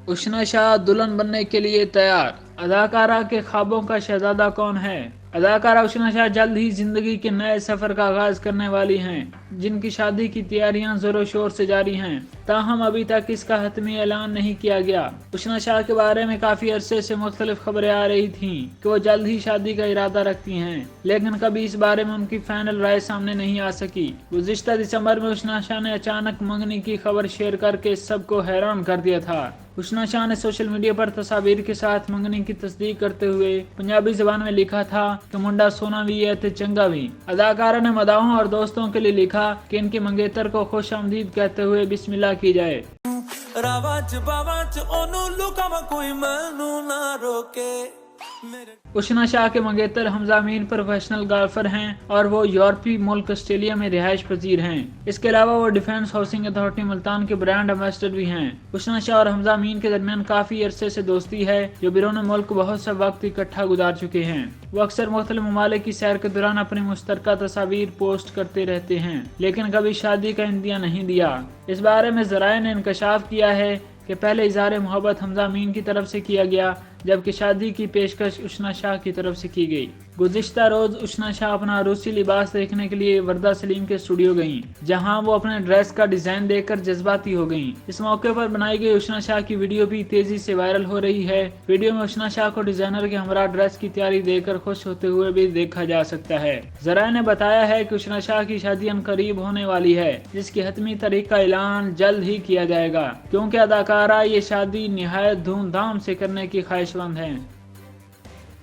उशना शाह दुल्हन बनने के लिए तैयार। अदाकारा के ख्वाबों का शहजादा कौन है? अदाकारा उशना शाह जल्द ही जिंदगी के नए सफर का आगाज करने वाली हैं, जिनकी शादी की तैयारियां जोरों शोर से जारी हैं। ताहम अभी तक इसका हतमी ऐलान नहीं किया गया। उशना शाह के बारे में काफी अरसे से मुख्तलिफ खबरें आ रही थीं कि वो जल्द ही शादी का इरादा रखती हैं, लेकिन कभी इस बारे में उनकी फाइनल राय सामने नहीं आ सकी। गुज़िश्ता दिसंबर में उशना शाह ने अचानक मंगनी की खबर शेयर करके सबको हैरान कर दिया था। उशना शाह ने सोशल मीडिया पर तस्वीर के साथ मंगनी की तस्दीक करते हुए पंजाबी ज़बान में लिखा था कि मुंडा सोना भी है ते चंगा भी। अदाकारा ने मदाहों और दोस्तों के लिए लिखा कि इनके मंगेतर को खुश आमदीद कहते हुए बिस्मिल्लाह की जाए। उशना शाह के मंगेतर हमजा अमीन प्रोफेशनल गोल्फर हैं और वो यूरोपीय मुल्क ऑस्ट्रेलिया में रिहाइश पजीर हैं। इसके अलावा वो डिफेंस हाउसिंग अथॉरिटी मुल्तान के ब्रांड एम्बेसडर भी हैं। उशना शाह और हमजा अमीन के दरमियान काफी अरसे से दोस्ती है, जो बिरोन मुल्क बहुत सा वक्त इकट्ठा गुजार चुके हैं। वो अक्सर मुख्तलिफ ममालिक की सैर के दौरान अपनी मुश्तरका तस्वीर पोस्ट करते रहते हैं, लेकिन कभी शादी का इंदिया नहीं दिया। इस बारे में ज़राए ने इंकशाफ किया है कि पहले इज़हार मोहब्बत हमजा अमीन की तरफ से किया गया, जबकि शादी की पेशकश उशना शाह की तरफ से की गई। गुज़िश्ता रोज उशना शाह अपना रूसी लिबास देखने के लिए वर्दा सलीम के स्टूडियो गईं, जहां वो अपने ड्रेस का डिजाइन देखकर जज्बाती हो गईं। इस मौके पर बनाई गई उशना शाह की वीडियो भी तेजी से वायरल हो रही है। वीडियो में उशना शाह को डिजाइनर के हमरा ड्रेस की तैयारी देखकर खुश होते हुए भी देखा जा सकता है। ज़राए ने बताया है कि उशना शाह की शादी करीब होने वाली है, जिसकी हतमी तारीख का ऐलान जल्द ही किया जाएगा, क्योंकि अदाकारा ये शादी निहायत धूमधाम से करने की ख्वाहिशमंद है।